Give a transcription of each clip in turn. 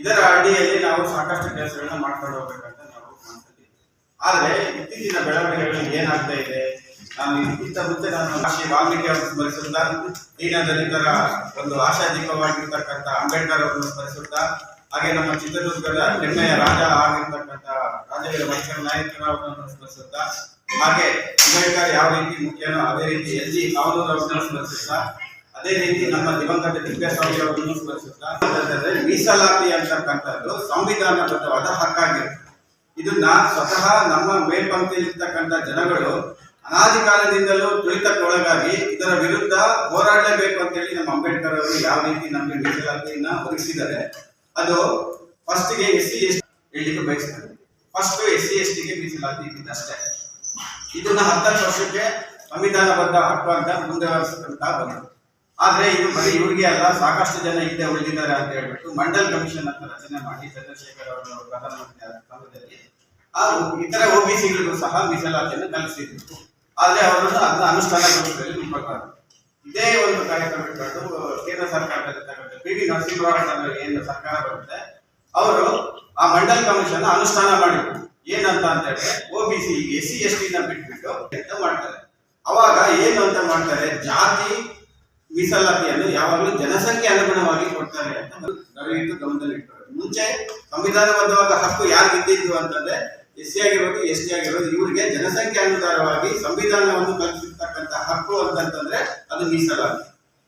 ಇದರ ಅಡಿಯಲ್ಲಿ ನಾವು ಸಾಕಷ್ಟು ಕೆಲಸಗಳನ್ನ ಮಾಡ್ಕೊಂಡು ಹೋಗ್ಬೇಕಂತ ನಾವು ಕಾಣ್ತೀವಿ. ಆದ್ರೆ ಇತ್ತೀಚಿನ ಬೆಳವಣಿಗೆಗಳಲ್ಲಿ ಏನಾಗ್ತಾ ಇದೆ, ನಾನು ಇದಕ್ಕಿಂತ ಮುಂಚೆ ನಾನು ವಾಲ್ಮೀಕಿ ಅವರನ್ನು ಸ್ಮರಿಸುತ್ತಾ, ದೀನದಲಿತರ ಒಂದು ಆಶಾದೀಪವಾಗಿರ್ತಕ್ಕಂಥ ಅಂಬೇಡ್ಕರ್ ಅವರನ್ನು ಸ್ಮರಿಸುತ್ತಾ, ಹಾಗೆ ನಮ್ಮ ಚಿತ್ರದುರ್ಗದ ಹೆಮ್ಮೆಯ ರಾಜ ಆಗಿರ್ತಕ್ಕಂಥ ರಾಜವೀರ ಮೈಸೂರ ನಾಯಕರ ಅವರನ್ನು ಸ್ಮರಿಸುತ್ತಾ, ಹಾಗೆ ಅಂಬೇಡ್ಕರ್ ಯಾವ ರೀತಿ ಮುಖ್ಯನೋ ಅದೇ ರೀತಿ ಎಲ್.ಜಿ. ಕಾವನೂರು ಅವರನ್ನು ಸ್ಮರಿಸುತ್ತಾ, ಅದೇ ರೀತಿ ನಮ್ಮ ದಿವಂಗತ ತಿಪ್ಪೇಸ್ವಾಮಿ ಅವರನ್ನು ಸ್ಮರಿಸುತ್ತಾ, ಮೀಸಲಾತಿ ಅಂತಕ್ಕಂಥದ್ದು ಸಂವಿಧಾನಬದ್ಧವಾದ ಹಕ್ಕಾಗಿರುತ್ತೆ. ಇದನ್ನ ಸ್ವತಃ ನಮ್ಮ ಮೇಲ್ಪಂಕ್ತಿಯಲ್ಲಿರ್ತಕ್ಕಂಥ ಜನಗಳು ಅನಾದಿ ಕಾಲದಿಂದಲೂ ತುಳಿತಕ್ಕೊಳಗಾಗಿ ಇದರ ವಿರುದ್ಧ ಹೋರಾಡಲೇಬೇಕು ಅಂತೇಳಿ ನಮ್ಮ ಅಂಬೇಡ್ಕರ್ ಅವರು ಯಾವ ರೀತಿ ನಮಗೆ ಮೀಸಲಾತಿಯನ್ನ ಒದಗಿಸಿದ್ದಾರೆ. ಅದು ಫಸ್ಟ್ಗೆ SC ST ಹೇಳಲಿಕ್ಕೆ ಬಯಸ್ತಾರೆ. ಫಸ್ಟ್ SC ST ಗೆ ಮೀಸಲಾತಿ ಇದ್ದಷ್ಟೇ. ಇದನ್ನ 10 ವರ್ಷಕ್ಕೆ ಸಂವಿಧಾನಬದ್ಧ ಹಕ್ಕು ಅಂತ ಮುಂದುವರಿಸಿದಂತ ಬಂತು. ಆದ್ರೆ ಇದು ಬರೀ ಇವ್ರಿಗೆ ಅಲ್ಲ, ಸಾಕಷ್ಟು ಜನ ಹಿಂದೆ ಉಳಿದಿದ್ದಾರೆ ಅಂತ ಹೇಳ್ಬಿಟ್ಟು ಮಂಡಲ್ ಕಮಿಷನ್ ಅಂತ ರಚನೆ ಮಾಡಿ ಚಂದ್ರಶೇಖರ್ ಅವರ ಪ್ರಧಾನಮಂತ್ರಿ ಆದ ಕಾಲದಲ್ಲಿ ಇತರ OBCಗಳಿಗೂ ಸಹ ಮೀಸಲಾತಿಯನ್ನು ಕಲ್ಪಿಸಿದ್ರು. ಆದ್ರೆ ಅವರನ್ನು ಅದನ್ನ ಅನುಷ್ಠಾನಗೊಳಿಸುವಲ್ಲಿ ವಿಫಲರಾದರು. ಇದೇ ಒಂದು ಕಾರ್ಯಕ್ರಮ ಇಟ್ಕೊಂಡು ಕೇಂದ್ರ ಸರ್ಕಾರದಲ್ಲಿ PV ನರಸಿಂಹರಾವ್ ಏನು ಸರ್ಕಾರ ಬರುತ್ತೆ, ಅವರು ಆ ಮಂಡಲ್ ಕಮಿಷನ್ ಅನುಷ್ಠಾನ ಮಾಡಿದ್ರು. ಏನಂತ ಅಂತ ಹೇಳಿದ್ರೆ OBC SC ST ನ ಬಿಟ್ಬಿಟ್ಟು ಅಂತ ಮಾಡ್ತಾರೆ. ಅವಾಗ ಏನು ಅಂತ ಮಾಡ್ತಾರೆ, ಜಾತಿ ಮೀಸಲಾತಿಯನ್ನು ಯಾವಾಗಲೂ ಜನಸಂಖ್ಯೆ ಅನುಗುಣವಾಗಿ ಕೊಡ್ತಾರೆ ಅಂತ ದಯವಿಟ್ಟು ಗಮನದಲ್ಲಿ ಇಟ್ತಾರೆ. ಮುಂಚೆ ಸಂವಿಧಾನಬದ್ಧವಾದ ಹಕ್ಕು ಯಾರು ಇದ್ದಿದ್ದು ಅಂತಂದ್ರೆ SC ಆಗಿರೋದು ST ಆಗಿರೋದು ಇವರಿಗೆ ಜನಸಂಖ್ಯೆ ಅನುಸಾರವಾಗಿ ಸಂವಿಧಾನವನ್ನು ಕಲ್ಪಿಸಿರ್ತಕ್ಕಂಥ ಹಕ್ಕು ಅಂತಂದ್ರೆ ಅದು ಮೀಸಲಾತಿ.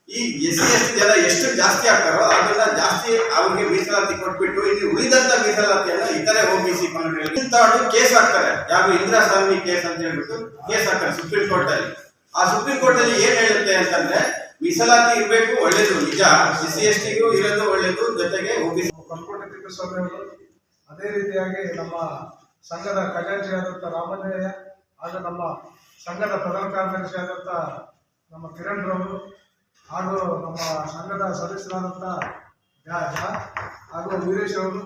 ಈ SC ST ಜನ ಎಷ್ಟು ಜಾಸ್ತಿ ಆಗ್ತಾರೋ ಅದನ್ನ ಜಾಸ್ತಿ ಅವ್ರಿಗೆ ಮೀಸಲಾತಿ ಕೊಟ್ಬಿಟ್ಟು ಇಲ್ಲಿ ಉಳಿದಂತ ಮೀಸಲಾತಿಯನ್ನು ಇತರೆ OBC ಪಂಗಡಗಳಿಗೆ ಕೇಸ್ ಹಾಕ್ತಾರೆ. ಯಾವ ಇಂದಿರಾಸ್ವಾಮಿ ಕೇಸ್ ಅಂತ ಹೇಳ್ಬಿಟ್ಟು ಕೇಸ್ ಹಾಕ್ತಾರೆ ಸುಪ್ರೀಂ ಕೋರ್ಟ್ ಅಲ್ಲಿ. ಆ ಸುಪ್ರೀಂ ಕೋರ್ಟ್ ಅಲ್ಲಿ ಏನ್ ಹೇಳುತ್ತೆ ಅಂತಂದ್ರೆ ಮೀಸಲಾತಿ ಇರಬೇಕು, ಒಳ್ಳೇದು ನಿಜ, SC ST ಗೂ ಇರೋದು ಒಳ್ಳೇದು, ಜೊತೆಗೆ OBC. ಕಲ್ಕೋಟೆ ತಿಪ್ಪೇಸ್ವಾಮಿ ಅವರು ಅದೇ ರೀತಿಯಾಗಿ ನಮ್ಮ ಸಂಘದ ಖಜಾಂಚಿಯಾದಂಥ ರಾಮಣ್ಣಯ್ಯ ಹಾಗೂ ನಮ್ಮ ಸಂಘದ ಪ್ರಧಾನ ಕಾರ್ಯದರ್ಶಿಯಾದಂಥ ನಮ್ಮ ಕಿರಣ್ ರವರು ಹಾಗೂ ನಮ್ಮ ಸಂಘದ ಸದಸ್ಯರಾದಂಥ ಹಾಗೂ ವೀರೇಶ್ ಅವರು,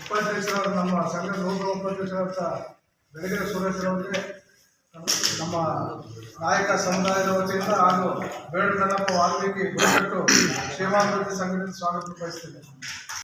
ಉಪಾಧ್ಯಕ್ಷರಾದ ನಮ್ಮ ಸಂಘದ ನೂತನ ಉಪಾಧ್ಯಕ್ಷರಾದಂಥ ಬೆಳಗೆರೆ ಸುರೇಶ್ ಅವರಿಗೆ ನಮ್ಮ ನಾಯಕ ಸಮುದಾಯದ ವತಿಯಿಂದ ಹಾಗೂ ಬೇಡ ಕಣ್ಣಪ್ಪ ವಾಲ್ಮೀಕಿ ಬುಡಕಟ್ಟು ಕ್ಷೇಮಾಭಿವೃದ್ಧಿ ಸಂಘದಿಂದ ಸ್ವಾಗತ ಬಯಸ್ತೇನೆ.